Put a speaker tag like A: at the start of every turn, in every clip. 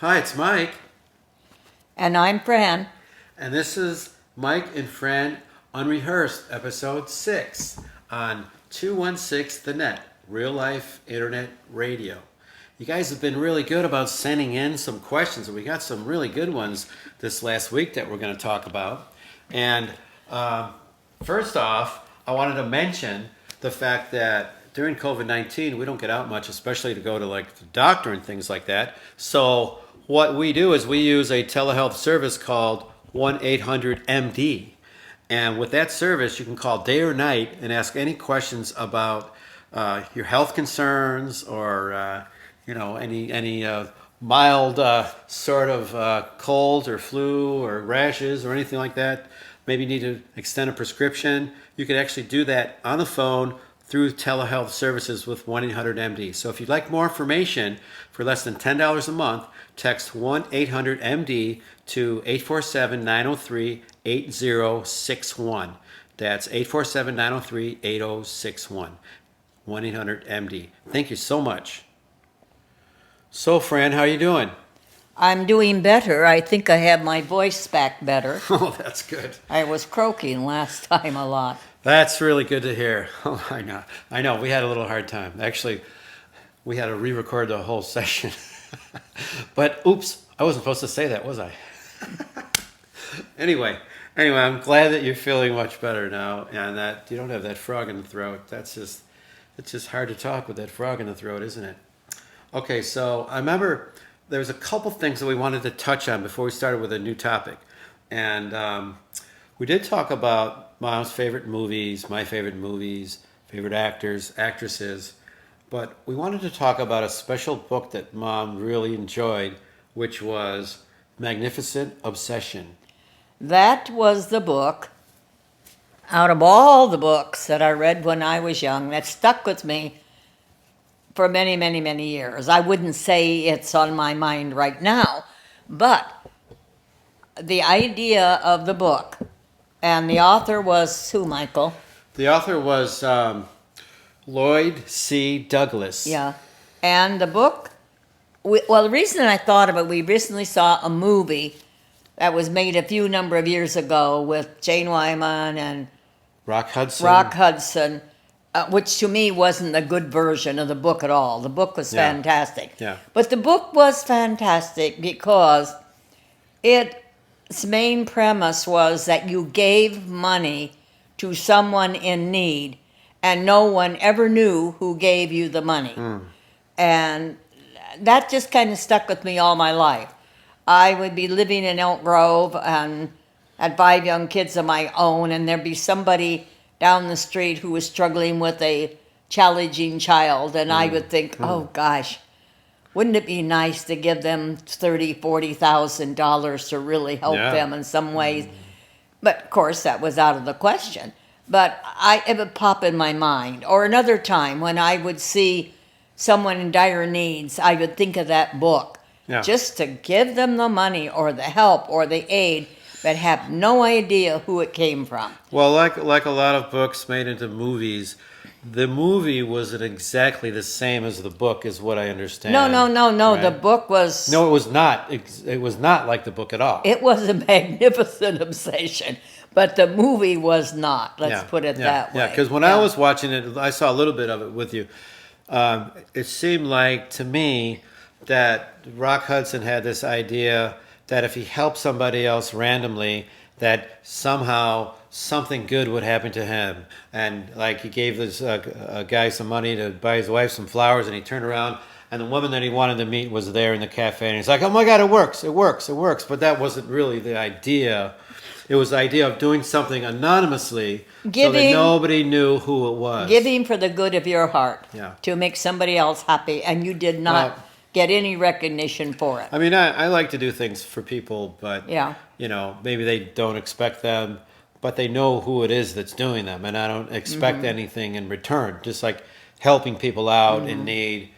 A: Hi, it's Mike,
B: And I'm Fran.
A: and this is Mike and Fran Unrehearsed, episode 6 on 216 The Net, real life internet radio. You guys have been really good about sending in some questions, and we got some really good ones this last week that we're going to talk about. And first off, I wanted to mention the fact that during COVID-19, we don't get out much, especially to go to like the doctor and things like that. So what we do is we use a telehealth service called 1-800-MD. And with that service, you can call day or night and ask any questions about your health concerns or any mild sort of cold or flu or rashes or anything like that. Maybe you need to extend a prescription. You could actually do that on the phone through telehealth services with 1-800-MD. So if you'd like more information for less than $10 a month, text 1-800-MD to 847-903-8061. That's 847-903-8061. 1-800-MD. Thank you so much. So, Fran, how are you doing?
B: I'm doing better. I think I have my voice back better.
A: Oh, that's good.
B: I was croaking last time a lot.
A: That's really good to hear. Oh, I know. We had a little hard time. Actually, we had to re-record the whole session. But oops, I wasn't supposed to say that, was I? Anyway, I'm glad that you're feeling much better now, and that you don't have that frog in the throat. It's just hard to talk with that frog in the throat, isn't it? Okay, so I remember there was a couple things that we wanted to touch on before we started with a new topic, and we did talk about Mom's favorite movies, my favorite movies, favorite actors, actresses, but we wanted to talk about a special book that Mom really enjoyed, which was Magnificent Obsession.
B: That was the book, out of all the books that I read when I was young, that stuck with me for many, many, many years. I wouldn't say it's on my mind right now, but the idea of the book, and the author was who, Michael?
A: The author was Lloyd C. Douglas.
B: Yeah. And the book, the reason I thought of it, we recently saw a movie that was made a few number of years ago with Jane Wyman and
A: Rock Hudson.
B: Which to me wasn't a good version of the book at all. The book was fantastic.
A: Yeah.
B: But the book was fantastic because its main premise was that you gave money to someone in need and no one ever knew who gave you the money. And that just kind of stuck with me all my life. I would be living in Elk Grove and had 5 young kids of my own, and there'd be somebody down the street who was struggling with a challenging child, and I would think, oh gosh, wouldn't it be nice to give them $30,000-$40,000 to really help them in some ways? But of course that was out of the question. But it would pop in my mind. Or another time when I would see someone in dire needs, I would think of that book. Just to give them the money or the help or the aid, but have no idea who it came from.
A: Well, like a lot of books made into movies, the movie wasn't exactly the same as the book, is what I understand.
B: No.
A: Right?
B: The book was...
A: No, it was not. It was not like the book at all.
B: It was a magnificent obsession, but the movie was not. Let's put it that way.
A: Yeah, because when I was watching it, I saw a little bit of it with you. It seemed like, to me, that Rock Hudson had this idea that if he helped somebody else randomly, that somehow something good would happen to him. And like he gave this guy some money to buy his wife some flowers, and he turned around, and the woman that he wanted to meet was there in the cafe, and he's like, oh my God, it works. But that wasn't really the idea. It was the idea of doing something anonymously so that nobody knew who it was.
B: Giving for the good of your heart to make somebody else happy, and you did not get any recognition for it.
A: I mean, I like to do things for people, but maybe they don't expect them, but they know who it is that's doing them, and I don't expect anything in return. Just like helping people out in need,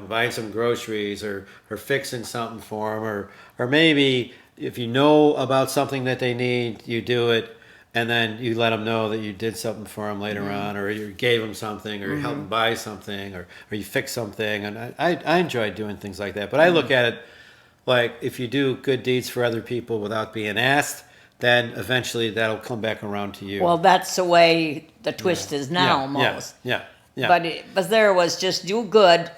A: buying some groceries or fixing something for them, or maybe if you know about something that they need, you do it, and then you let them know that you did something for them later on, or you gave them something, or you helped them buy something, or you fixed something. And I enjoy doing things like that. But I look at it like if you do good deeds for other people without being asked, then eventually that'll come back around to you.
B: Well, that's the way the twist is now, almost.
A: Yeah.
B: But there was just do good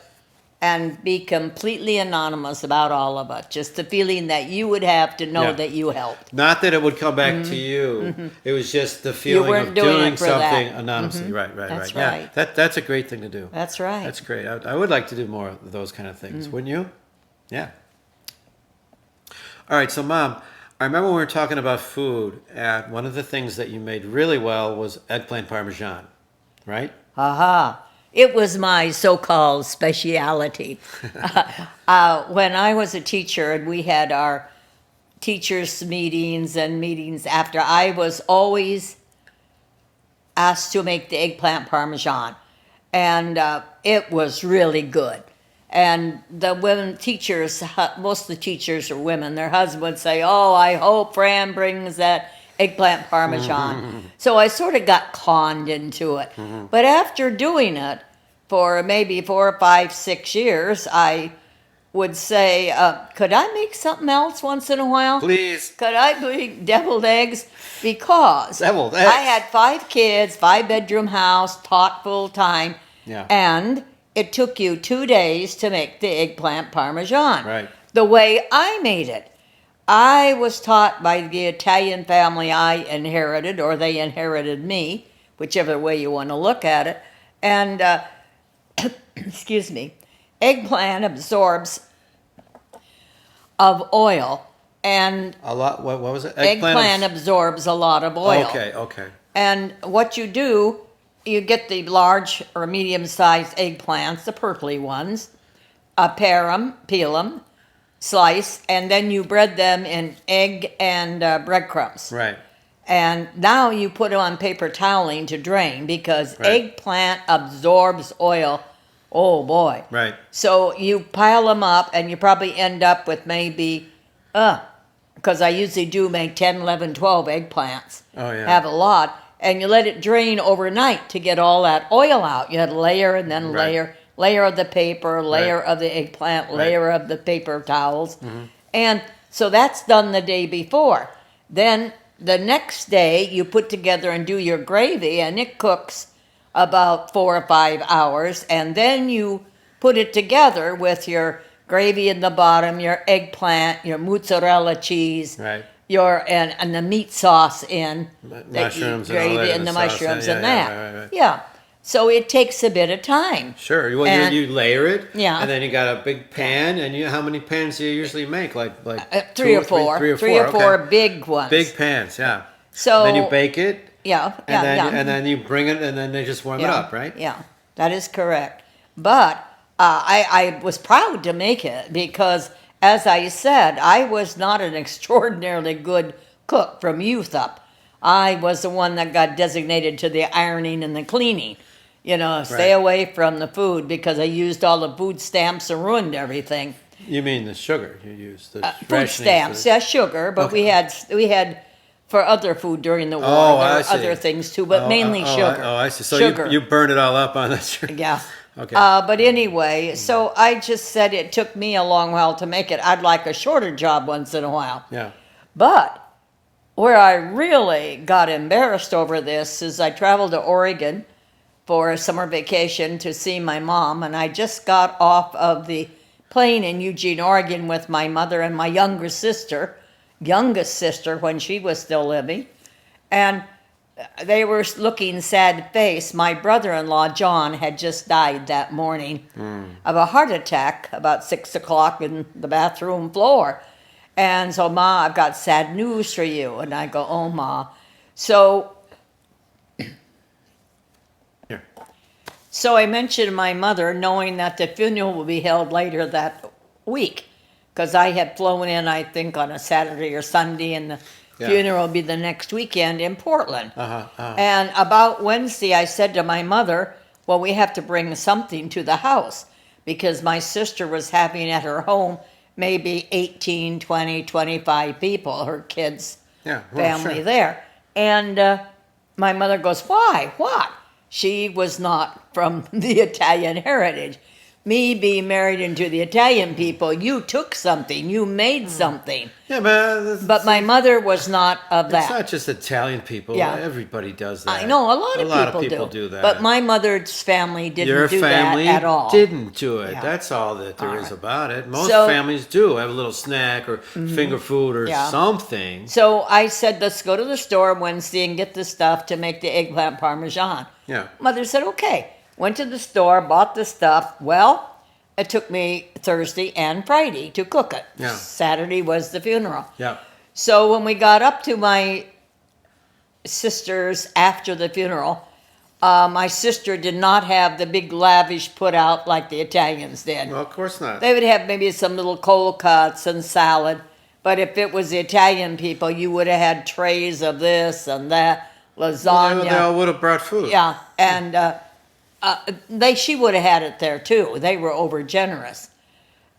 B: and be completely anonymous about all of it. Just the feeling that you would have to know
A: Yeah.
B: that you helped.
A: Not that it would come back to you. It was just the feeling
B: weren't
A: of
B: doing
A: doing
B: it for
A: something
B: that.
A: anonymously. Right.
B: That's
A: Yeah,
B: right.
A: that's a great thing to do.
B: That's right.
A: That's great. I would like to do more of those kind of things. Wouldn't you? Yeah. All right. So, Mom, I remember when we were talking about food, and one of the things that you made really well was eggplant parmesan, right?
B: Aha. It was my so-called speciality. When I was a teacher and we had our teachers' meetings and meetings after, I was always asked to make the eggplant parmesan. And it was really good. And the women teachers, most of the teachers are women, their husbands would say, oh, I hope Fran brings that eggplant parmesan. So I sort of got conned into it. But after doing it for maybe 4, 5, 6 years, I would say, could I make something else once in a while?
A: Please.
B: Could I make deviled eggs? Because
A: Deviled eggs.
B: I had 5 kids, 5-bedroom house, taught full time,
A: Yeah.
B: and it took you 2 days to make the eggplant parmesan.
A: Right.
B: The way I made it. I was taught by the Italian family I inherited, or they inherited me, whichever way you want to look at it. And, excuse me, eggplant absorbs of oil, and
A: A lot. What was it?
B: eggplant absorbs a lot of oil.
A: Okay.
B: And what you do, you get the large or medium-sized eggplants, the purpley ones, pare them, peel them, slice, and then you bread them in egg and breadcrumbs.
A: Right.
B: And now you put them on paper toweling to drain because
A: Right.
B: eggplant absorbs oil. Oh boy.
A: Right.
B: So you pile them up and you probably end up with maybe, because I usually do make 10, 11, 12 eggplants.
A: Oh, yeah.
B: Have a lot. And you let it drain overnight to get all that oil out. You had layer and then
A: Right.
B: layer of the paper, layer
A: Right.
B: of the eggplant,
A: Right.
B: layer of the paper towels. And so that's done the day before. Then the next day you put together and do your gravy, and it cooks about 4 or 5 hours. And then you put it together with your gravy in the bottom, your eggplant, your mozzarella cheese,
A: Right.
B: and the meat sauce in
A: Mushrooms
B: the
A: and all
B: gravy
A: that,
B: and the
A: the sauce,
B: mushrooms
A: yeah,
B: and
A: yeah,
B: that.
A: right.
B: Yeah. So it takes a bit of time.
A: Sure. Well,
B: And-
A: you layer it.
B: Yeah.
A: And then you got a big pan, and how many pans do you usually make? Like
B: 3
A: 2
B: or 4.
A: Three or
B: Three or four
A: okay.
B: big ones.
A: Big pans. Yeah.
B: So
A: Then you bake it,
B: yeah,
A: and then you bring it, and then they just warm it
B: yeah,
A: up, right?
B: Yeah, that is correct. But I was proud to make it because, as I said, I was not an extraordinarily good cook from youth up. I was the one that got designated to the ironing and the cleaning. Stay
A: Right.
B: away from the food because I used all the food stamps and ruined everything.
A: You mean the sugar you use? The
B: Food
A: rationing
B: stamps,
A: for
B: yeah, sugar, but
A: Okay.
B: we had for other food during the war.
A: Oh,
B: there
A: I
B: were
A: see.
B: other things too, but mainly sugar.
A: I see. So
B: sugar.
A: you burn it all up on the sugar.
B: Yeah.
A: Okay.
B: But anyway, so I just said it took me a long while to make it. I'd like a shorter job once in a while.
A: Yeah.
B: But where I really got embarrassed over this is I traveled to Oregon for a summer vacation to see my mom, and I just got off of the plane in Eugene, Oregon with my mother and my youngest sister when she was still living. And they were looking sad-faced. My brother-in-law, John, had just died that morning of a heart attack about 6 o'clock in the bathroom floor. And so, Ma, I've got sad news for you. And I go, oh, Ma. So
A: Here.
B: So I mentioned my mother, knowing that the funeral will be held later that week, because I had flown in, I think, on a Saturday or Sunday, and the funeral will be the next weekend in Portland. And about Wednesday, I said to my mother, well, we have to bring something to the house, because my sister was having at her home maybe 18, 20, 25 people, her kids,
A: Yeah. Well,
B: family
A: sure.
B: there. And my mother goes, why? What? She was not from the Italian heritage. me being married into the Italian people, you took something, you made something.
A: Yeah,
B: But my mother was not of
A: it's
B: that.
A: not just Italian people.
B: Yeah.
A: Everybody does that.
B: I know a lot of
A: people
B: do.
A: that.
B: But my mother's family didn't
A: Your
B: do
A: family
B: that at all.
A: didn't do it.
B: Yeah.
A: That's all that there is
B: right.
A: about it. Most
B: So-
A: families do have a little snack or finger food or
B: Yeah.
A: something.
B: So I said, let's go to the store Wednesday and get the stuff to make the eggplant parmesan.
A: Yeah.
B: Mother said, okay. Went to the store, bought the stuff. Well, it took me Thursday and Friday to cook it.
A: Yeah.
B: Saturday was the funeral.
A: Yeah.
B: So when we got up to my sister's after the funeral, my sister did not have the big lavish put out like the Italians did.
A: Well, of course not.
B: They would have maybe some little cold cuts and salad. But if it was the Italian people, you would have had trays of this and that, lasagna.
A: They all would have brought food.
B: Yeah, and she would have had it there too. They were over generous.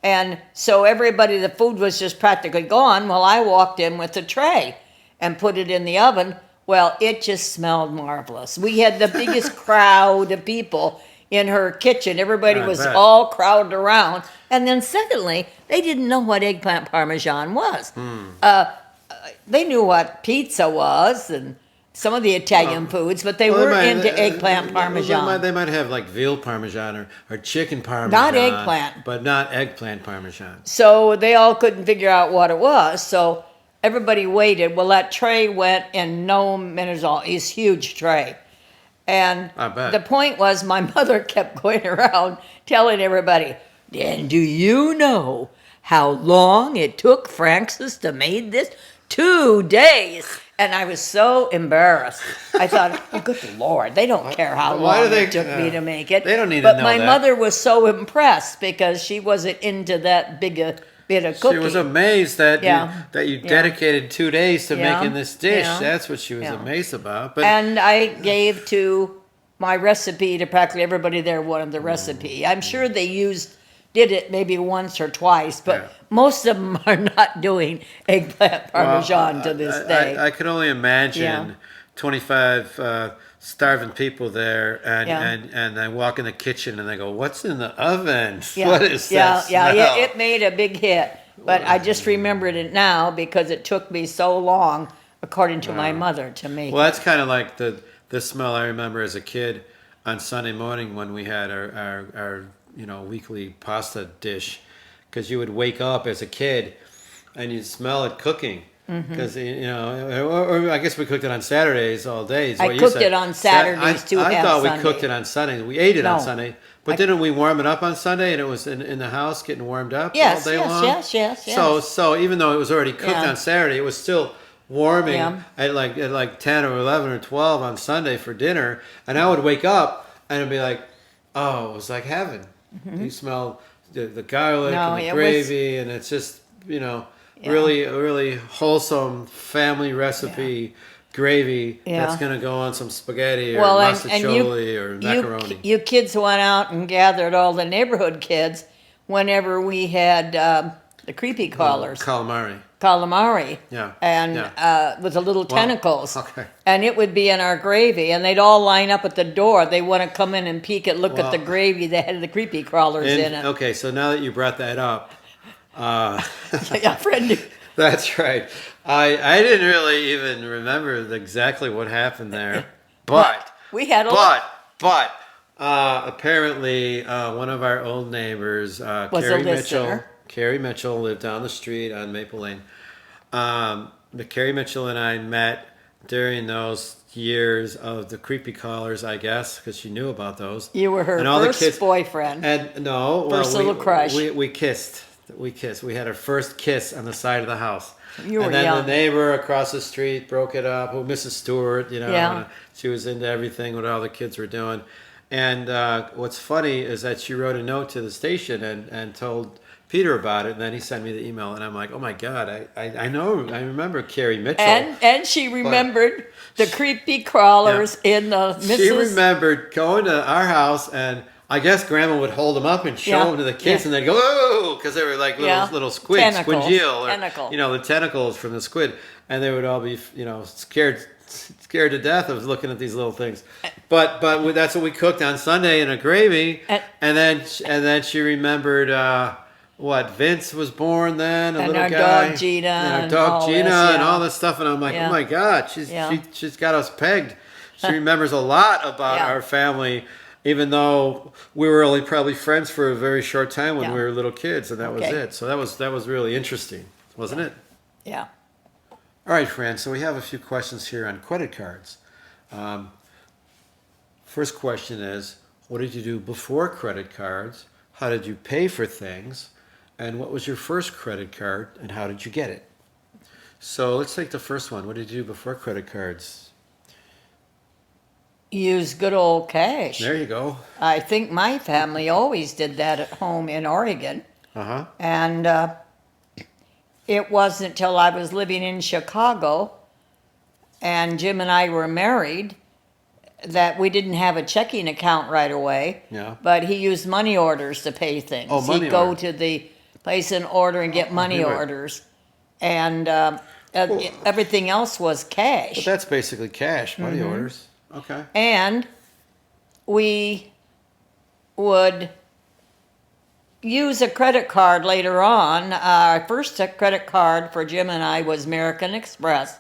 B: And so everybody, the food was just practically gone. Well, I walked in with a tray and put it in the oven. Well, it just smelled marvelous. We had the biggest crowd of people in her kitchen. Everybody
A: I
B: was
A: bet.
B: all crowded around. And then secondly, they didn't know what eggplant parmesan was. They knew what pizza was and some of the Italian foods, but they weren't into eggplant parmesan.
A: They might have like veal parmesan or chicken parmesan.
B: Not eggplant.
A: But not eggplant parmesan.
B: So they all couldn't figure out what it was. So everybody waited. Well, that tray went in no minutes at all. It's a huge tray. And
A: I bet.
B: the point was my mother kept going around telling everybody, and do you know how long it took Francis to make this? 2 days. And I was so embarrassed. I thought, oh, good Lord, they don't care how
A: Why do
B: long
A: they-
B: it took me to make it.
A: they don't need to
B: but
A: know
B: my
A: that.
B: mother was so impressed because she wasn't into that big a bit of cooking.
A: She was amazed that
B: Yeah.
A: you
B: Yeah.
A: dedicated 2 days to
B: Yeah.
A: making this dish.
B: Yeah.
A: That's what she was
B: Yeah.
A: amazed about. But
B: And I gave to my recipe to practically everybody there wanted the recipe. I'm sure they did it maybe once or twice, but
A: Yeah.
B: most of them are not doing eggplant parmesan
A: well,
B: to this
A: I-
B: day.
A: I could only imagine
B: Yeah.
A: 25 starving people there, and,
B: Yeah.
A: and I walk in the kitchen and they go, "What's in the oven?
B: Yeah,
A: What is
B: yeah,
A: that
B: yeah,
A: smell?"
B: it made a big hit. But I just remembered it now because it took me so long, according to my mother, to make.
A: Well, that's kind of like the smell I remember as a kid on Sunday morning when we had our weekly pasta dish, because you would wake up as a kid and you'd smell it cooking. Because or I guess we cooked it on Saturdays all day. is
B: I
A: what you
B: cooked
A: said.
B: it on Saturdays too,
A: I
B: and
A: thought we
B: Sunday.
A: cooked it on Sunday. We ate it on
B: No.
A: Sunday, but didn't we warm it up on Sunday and it was in the house getting warmed up
B: Yes,
A: all day
B: yes,
A: long?
B: yes.
A: So even though it was already cooked
B: Yeah.
A: on Saturday, it was still warming
B: Yeah.
A: at like 10 or 11 or 12 on Sunday for dinner, and I would wake up and it'd be like, oh, it was like heaven. You smell the garlic
B: No,
A: and the
B: it
A: gravy, and it's just really wholesome family recipe gravy that's gonna go on some spaghetti or masticholi or macaroni.
B: You kids went out and gathered all the neighborhood kids whenever we had the creepy crawlers. Calamari.
A: Yeah,
B: And
A: yeah.
B: with the little tentacles.
A: okay.
B: And it would be in our gravy, and they'd all line up at the door. They want to come in and peek and look at the gravy that had the creepy crawlers in it.
A: Okay, so now that you brought that up,
B: Yeah, friend.
A: that's right. I didn't really even remember exactly what happened there, but
B: We had a lot.
A: but apparently one of our old neighbors,
B: Was a
A: Carrie
B: listener.
A: Mitchell. Carrie Mitchell lived down the street on Maple Lane. The Carrie Mitchell and I met during those years of the creepy callers, I guess, because she knew about those.
B: You were her
A: And all the
B: first
A: kids-
B: boyfriend.
A: And no,
B: First little crush.
A: We kissed. We kissed. We had our first kiss on the side of the house.
B: You were
A: and then
B: young.
A: the neighbor across the street broke it up. Oh, Mrs. Stewart,
B: Yeah.
A: she was into everything what all the kids were doing. And what's funny is that she wrote a note to the station and told Peter about it, and then he sent me the email, and I'm like, oh my God, I know, I remember Carrie Mitchell.
B: And she remembered the creepy crawlers in the Mrs.
A: She remembered going to our house, and I guess Grandma would hold them up and show
B: Yeah,
A: them to the kids,
B: yeah.
A: and they'd go, oh, because they were like little squid,
B: Tentacles,
A: squidgill, or
B: tentacle.
A: the tentacles from the squid, and they would all be, scared scared to death of looking at these little things. But that's what we cooked on Sunday in a gravy. And then she remembered what Vince was born then, a
B: and
A: little
B: our
A: guy,
B: dog Gina,
A: and our
B: and
A: dog
B: all
A: Gina,
B: this,
A: and
B: yeah.
A: all this stuff. And I'm like,
B: Yeah.
A: oh my God, she's got us pegged. She remembers a lot about
B: Yeah.
A: our family, even though we were only probably friends for a very short time when
B: Yeah.
A: we were little kids, and that was
B: Okay.
A: it. So that was really interesting, wasn't it?
B: Yeah.
A: All right, Fran. So we have a few questions here on credit cards. First question is, what did you do before credit cards? How did you pay for things? And what was your first credit card and how did you get it? So let's take the first one. What did you do before credit cards?
B: Use good old cash.
A: There you go.
B: I think my family always did that at home in Oregon.
A: Uh-huh.
B: And it wasn't until I was living in Chicago and Jim and I were married that we didn't have a checking account right away.
A: Yeah.
B: But he used money orders to pay things.
A: Oh, money
B: He'd go
A: order.
B: to the place and order and get money
A: he would.
B: orders. And everything else was cash.
A: But that's basically cash, money
B: Mm-hmm.
A: orders. Okay.
B: And we would use a credit card later on. Our first credit card for Jim and I was American Express.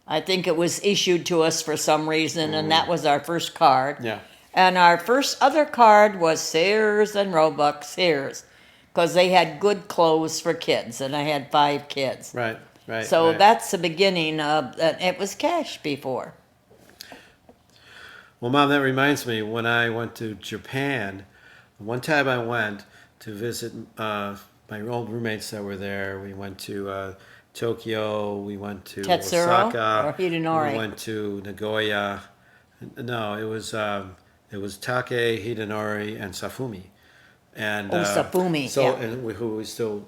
B: I think it was issued to us for some reason, and that was our first card.
A: Yeah.
B: And our first other card was Sears and Roebuck Sears, because they had good clothes for kids, and I had 5 kids.
A: Right, right.
B: So
A: right.
B: that's the beginning of it was cash before.
A: Well, Mom, that reminds me, when I went to Japan, one time I went to visit my old roommates that were there. We went to Tokyo, we went to
B: Tetsuro
A: Osaka,
B: or Hidenori?
A: we went to Nagoya. No, it was Take, Hidenori, and Safumi. And
B: Safumi,
A: so,
B: yeah.
A: and who we still,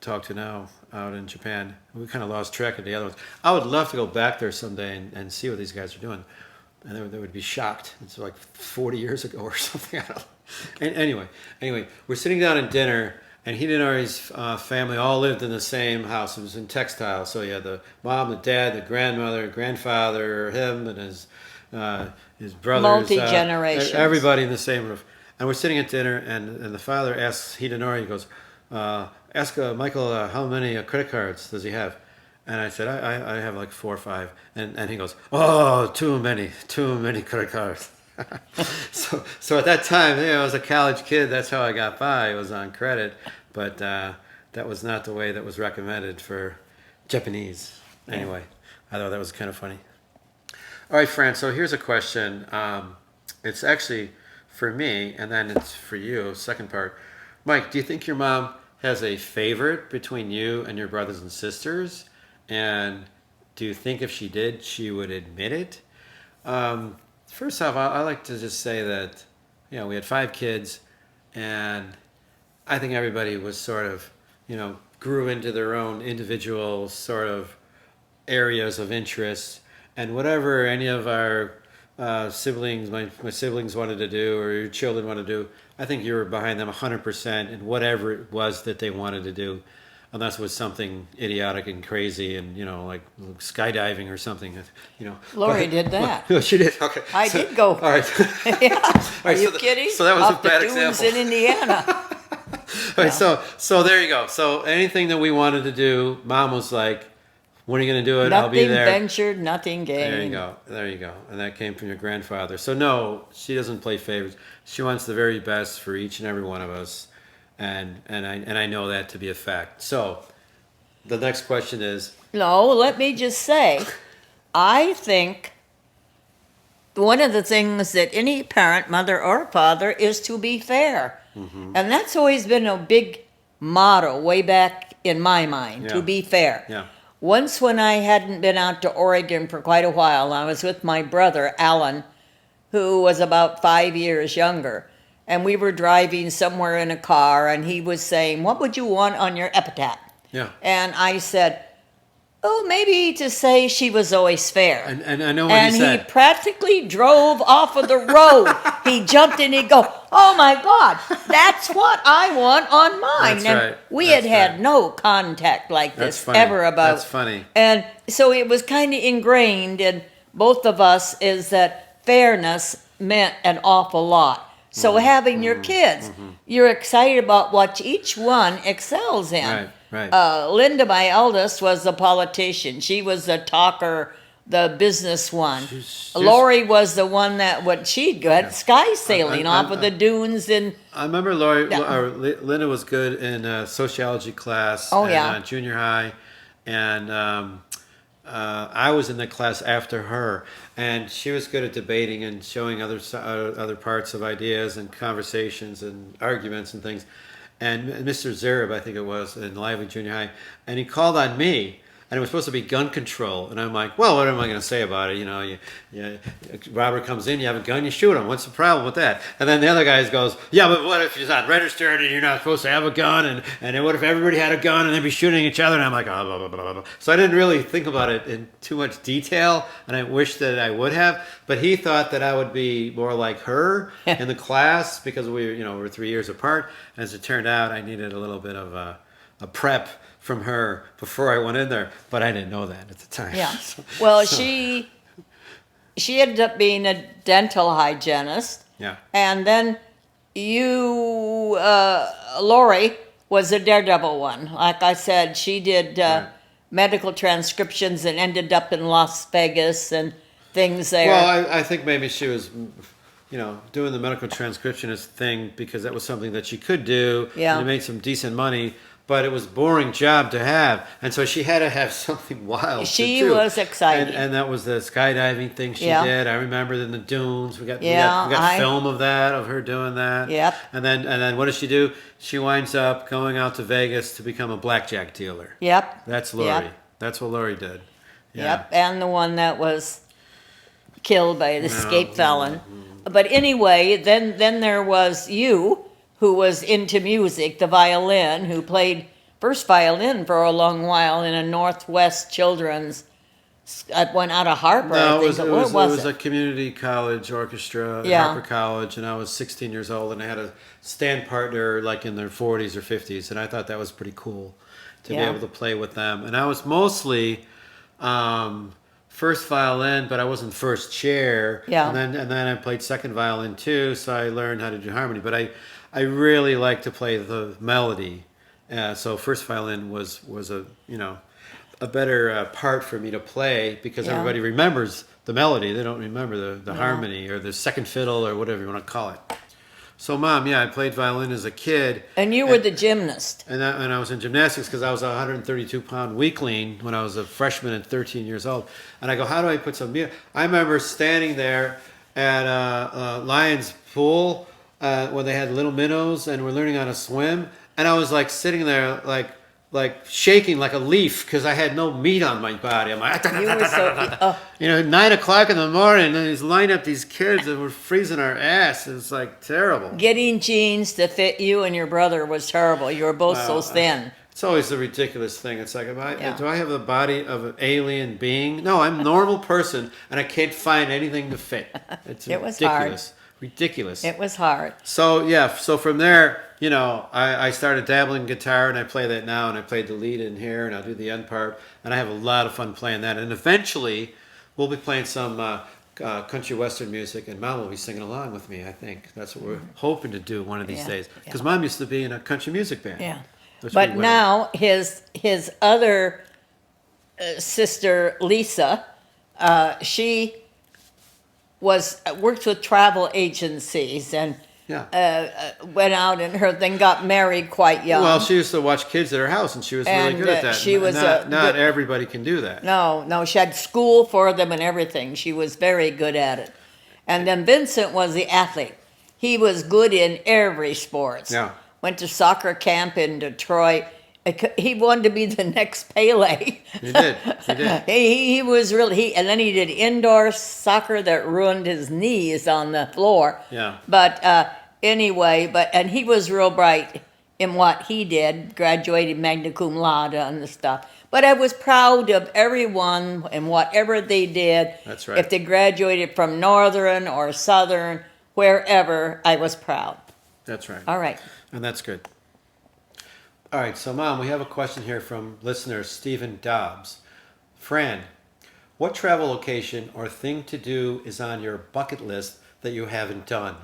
A: talk to now out in Japan. We kind of lost track of the other ones. I would love to go back there someday and see what these guys are doing. And they would be shocked. It's like 40 years ago or something. I don't know. And anyway, we're sitting down at dinner, and Hidenori's family all lived in the same house. It was in textile. So you had the mom, the dad, the grandmother, grandfather, him, and his brothers.
B: Multi-generations.
A: Everybody in the same roof. And we're sitting at dinner, and the father asks Hidenori, he goes, ask Michael, how many credit cards does he have? And I said, I have like 4 or 5. And he goes, oh, too many credit cards. so at that time, I was a college kid. That's how I got by. It was on credit. But that was not the way that was recommended for Japanese. Anyway, I thought that was kind of funny. All right, Fran, so here's a question. It's actually for me, and then it's for you, second part. Mike, do you think your mom has a favorite between you and your brothers and sisters? And do you think if she did, she would admit it? First off, I like to just say that, we had 5 kids, and I think everybody was sort of, grew into their own individual sort of areas of interest, and whatever any of our siblings, my siblings wanted to do, or your children wanted to do, I think you were behind them 100% in whatever it was that they wanted to do. Unless it was something idiotic and crazy and, like skydiving or something,
B: Lori did that.
A: No, she did. Okay.
B: I did go.
A: All right.
B: Yeah.
A: All right,
B: Are you
A: so
B: kidding?
A: So that was
B: Off
A: a bad
B: the dunes
A: example.
B: in Indiana.
A: All right, so there you go. So anything that we wanted to do, Mom was like, when are you going to do it? I'll be
B: Nothing
A: there.
B: ventured, nothing gained.
A: There you go. And that came from your grandfather. So no, she doesn't play favorites. She wants the very best for each and every one of us. And I know that to be a fact. So the next question is,
B: No, let me just say, I think one of the things that any parent, mother or father, is to be fair. Mm-hmm. And that's always been a big motto way back in my mind, to be fair.
A: Yeah.
B: Once when I hadn't been out to Oregon for quite a while, I was with my brother, Alan, who was about 5 years younger. And we were driving somewhere in a car, and he was saying, what would you want on your epitaph?
A: Yeah.
B: And I said, Oh, maybe to say she was always fair.
A: And I know what
B: And
A: he
B: he
A: said.
B: practically drove off of the road. He jumped in, he'd go, oh my God, that's what I want on mine.
A: That's
B: and
A: right.
B: we
A: That's
B: had
A: right.
B: no contact like
A: That's
B: this
A: funny.
B: ever about.
A: That's funny.
B: And so it was kind of ingrained in both of us is that fairness meant an awful lot. So having your kids, you're excited about what each one excels in.
A: Right, right.
B: Linda, my eldest, was a politician. She was the talker, the business one.
A: She's-
B: Lori was the one that she'd go sky sailing off of the dunes and
A: I remember Linda was good in sociology class
B: Oh,
A: in
B: yeah.
A: junior high, and I was in the class after her, and she was good at debating and showing other parts of ideas and conversations and arguments and things. And Mr. Zerib, I think it was, in Lively Junior High, and he called on me. And it was supposed to be gun control, and I'm like, well, what am I going to say about it? You know, Robert comes in, you have a gun, you shoot him. What's the problem with that? And then the other guy goes, yeah, but what if you're not registered and you're not supposed to have a gun? And what if everybody had a gun and they'd be shooting each other? And I'm like, oh, blah, blah, blah, blah, blah. So I didn't really think about it in too much detail, and I wish that I would have. But he thought that I would be more like her in the class because we're 3 years apart. As it turned out, I needed a little bit of a prep from her before I went in there, but I didn't know that at the time.
B: yeah. Well, she ended up being a dental hygienist,
A: Yeah.
B: and then you, Lori, was a daredevil one. Like I said, she did
A: Right.
B: medical transcriptions and ended up in Las Vegas and things there.
A: Well, I think maybe she was, doing the medical transcriptionist thing because that was something that she could do.
B: Yeah.
A: And it made some decent money, but it was a boring job to have, and so she had to have something wild.
B: She
A: to do.
B: was exciting.
A: and that was the skydiving thing she
B: Yeah.
A: did. I remember in the dunes, we got
B: Yeah,
A: film of her doing that.
B: Yep.
A: And then what does she do? She winds up going out to Vegas to become a blackjack dealer.
B: Yep.
A: That's Lori.
B: Yep.
A: That's what Lori did. Yeah.
B: Yep, and the one that was killed by the escape felon. But anyway, then there was you, who was into music, the violin, who played first violin for a long while in a Northwest Children's. It went out of Harper.
A: No,
B: I think.
A: it
B: What
A: was a community college orchestra at
B: Yeah.
A: Harper College, and I was 16 years old, and I had a stand partner like in their 40s or 50s, and I thought that was pretty cool to be
B: Yeah.
A: able to play with them. And I was mostly first violin, but I wasn't first chair.
B: Yeah.
A: And then I played second violin too, so I learned how to do harmony. But I really like to play the melody. So first violin was a better part for me to play because
B: Yeah.
A: everybody remembers the melody. They don't remember the harmony or the second fiddle or whatever you want to call it. So, Mom, I played violin as a kid.
B: And you were the gymnast.
A: And I was in gymnastics because I was a 132-pound weakling when I was a freshman and 13 years old. And I go, how do I put some music? I remember standing there at Lions Pool when they had little minnows and we're learning how to swim. And I was like sitting there like shaking like a leaf because I had no meat on my body. I'm like,
B: You were so.
A: 9 o'clock in the morning, and he's lining up these kids and we're freezing our ass. It's like terrible.
B: Getting jeans to fit you and your brother was terrible. You were both so thin.
A: It's always the ridiculous thing. It's like,
B: Yeah.
A: do I have the body of an alien being? No, I'm a normal person, and I can't find anything to fit. It's
B: It was
A: ridiculous. Ridiculous.
B: It was hard.
A: So from there, I started dabbling in guitar, and I play that now, and I played the lead in here, and I'll do the end part, and I have a lot of fun playing that. And eventually, we'll be playing some country western music, and Mom will be singing along with me. I think that's what we're hoping to do one of these
B: Yeah,
A: days.
B: yeah.
A: Because Mom used to be in a country music band.
B: Yeah.
A: which
B: But
A: we went.
B: now his other sister, Lisa, she worked with travel agencies and
A: Yeah.
B: went out and then got married quite young.
A: Well, she used to watch kids at her house, and she was really
B: And,
A: good at that.
B: she
A: And
B: was
A: not
B: good-
A: everybody can do that.
B: No, she had school for them and everything. She was very good at it. And then Vincent was the athlete. He was good in every sports.
A: Yeah.
B: Went to soccer camp in Detroit. He wanted to be the next Pele.
A: He did. He did.
B: He was really and then he did indoor soccer that ruined his knees on the floor.
A: Yeah.
B: But anyway, and he was real bright. in what he did, graduated magna cum laude and the stuff. But I was proud of everyone and whatever they did.
A: That's right.
B: If they graduated from Northern or Southern, wherever, I was proud.
A: That's right.
B: All right.
A: And that's good. All right, so Mom, we have a question here from listener Stephen Dobbs. Fran, what travel location or thing to do is on your bucket list that you haven't done,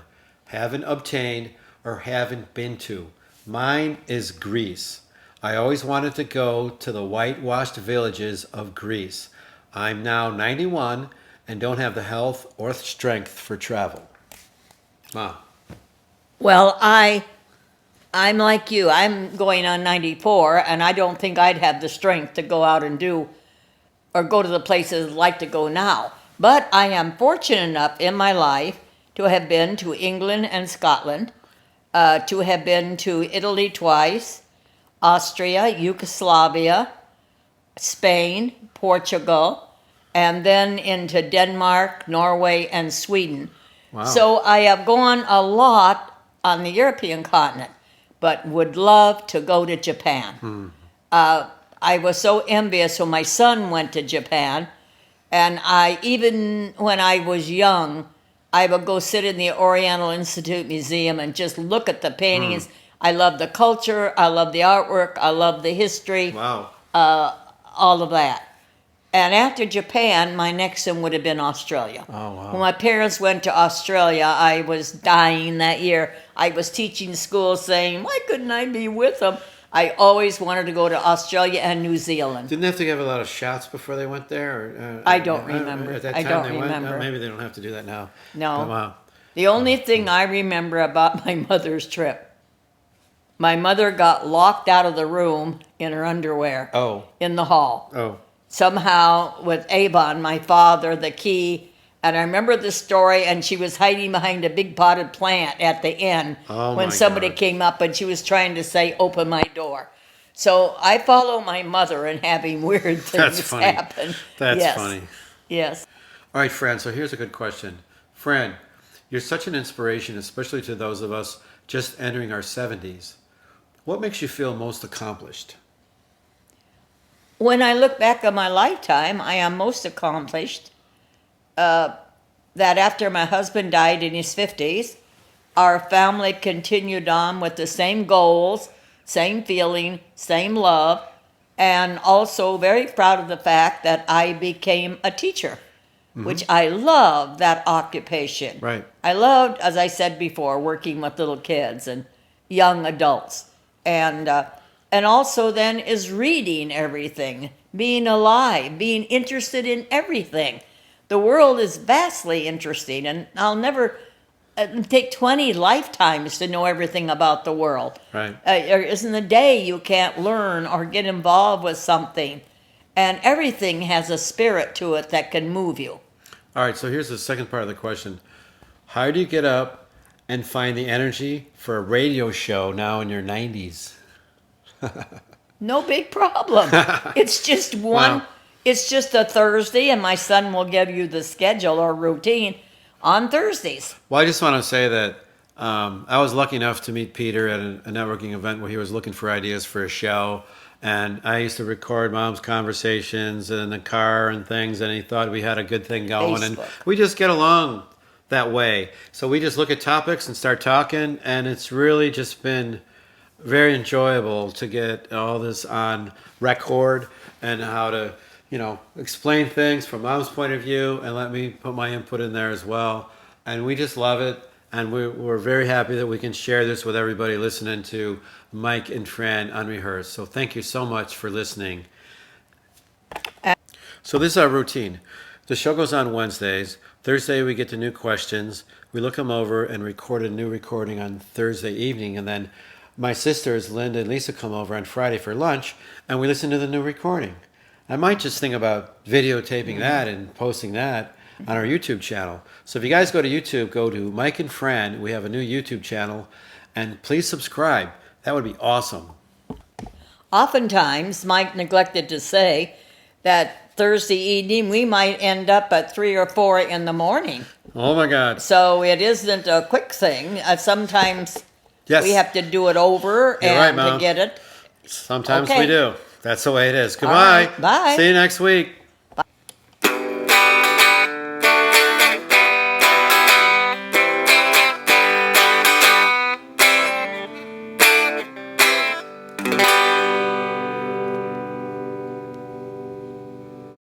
A: haven't obtained, or haven't been to? Mine is Greece. I always wanted to go to the whitewashed villages of Greece. I'm now 91 and don't have the health or strength for travel. Mom.
B: Well, I'm like you. I'm going on 94, and I don't think I'd have the strength to go out and do or go to the places I'd like to go now. But I am fortunate enough in my life to have been to England and Scotland, to have been to Italy twice, Austria, Yugoslavia, Spain, Portugal, and then into Denmark, Norway, and Sweden.
A: Wow.
B: So I have gone a lot on the European continent, but would love to go to Japan. I was so envious when my son went to Japan, and even when I was young, I would go sit in the Oriental Institute Museum and just look at the paintings. I love the culture, I love the artwork, I love the history,
A: Wow.
B: all of that. And after Japan, my next one would have been Australia.
A: Oh, wow.
B: When my parents went to Australia, I was dying that year. I was teaching school saying, why couldn't I be with them? I always wanted to go to Australia and New Zealand.
A: Didn't they have to give a lot of shots before they went there? Or,
B: I don't remember.
A: At that
B: I
A: time
B: don't
A: they
B: remember.
A: Went? Maybe they don't have to do that now.
B: No.
A: But wow.
B: The only thing I remember about my mother's trip, my mother got locked out of the room in her underwear
A: Oh.
B: in the hall.
A: Oh.
B: Somehow with Avon, my father, the key. And I remember the story, and she was hiding behind a big potted plant at the inn
A: Oh,
B: when
A: my
B: somebody
A: God.
B: came up and she was trying to say, open my door. So I follow my mother in having weird things
A: That's funny.
B: happen.
A: That's
B: Yes.
A: funny.
B: Yes.
A: All right, Fran, so here's a good question. Fran, you're such an inspiration, especially to those of us just entering our 70s. What makes you feel most accomplished?
B: When I look back on my lifetime, I am most accomplished that after my husband died in his 50s, our family continued on with the same goals, same feeling, same love, and also very proud of the fact that I became a teacher, which I love that occupation.
A: Right.
B: I loved, as I said before, working with little kids and young adults. And also then is reading everything, being alive, being interested in everything. The world is vastly interesting, and I'll never take 20 lifetimes to know everything about the world.
A: Right.
B: There isn't a day you can't learn or get involved with something. And everything has a spirit to it that can move you.
A: All right, so here's the second part of the question. How do you get up and find the energy for a radio show now in your 90s?
B: No big problem. It's just one.
A: Wow.
B: It's just a Thursday, and my son will give you the schedule or routine on Thursdays.
A: Well, I just want to say that I was lucky enough to meet Peter at a networking event where he was looking for ideas for a show. And I used to record Mom's conversations in the car and things, and he thought we had a good thing going. And
B: Facebook.
A: we just get along that way. So we just look at topics and start talking, and it's really just been very enjoyable to get all this on record and how to, explain things from Mom's point of view and let me put my input in there as well. And we just love it. And we're very happy that we can share this with everybody listening to Mike and Fran Unrehearsed. So thank you so much for listening. So this is our routine. The show goes on Wednesdays. Thursday we get the new questions. We look them over and record a new recording on Thursday evening. And then my sisters, Linda and Lisa, come over on Friday for lunch, and we listen to the new recording. I might just think about videotaping that and posting that on our YouTube channel. So if you guys go to YouTube, go to Mike and Fran. We have a new YouTube channel, and please subscribe. That would be awesome.
B: Oftentimes, Mike neglected to say that Thursday evening we might end up at 3 or 4 in the morning.
A: Oh my God.
B: So it isn't a quick thing. Sometimes
A: Yes.
B: We have to do it over
A: You're right,
B: and
A: Mom.
B: to get it.
A: Sometimes
B: Okay.
A: we do. That's the way it is. Goodbye.
B: right. Bye.
A: See you next week.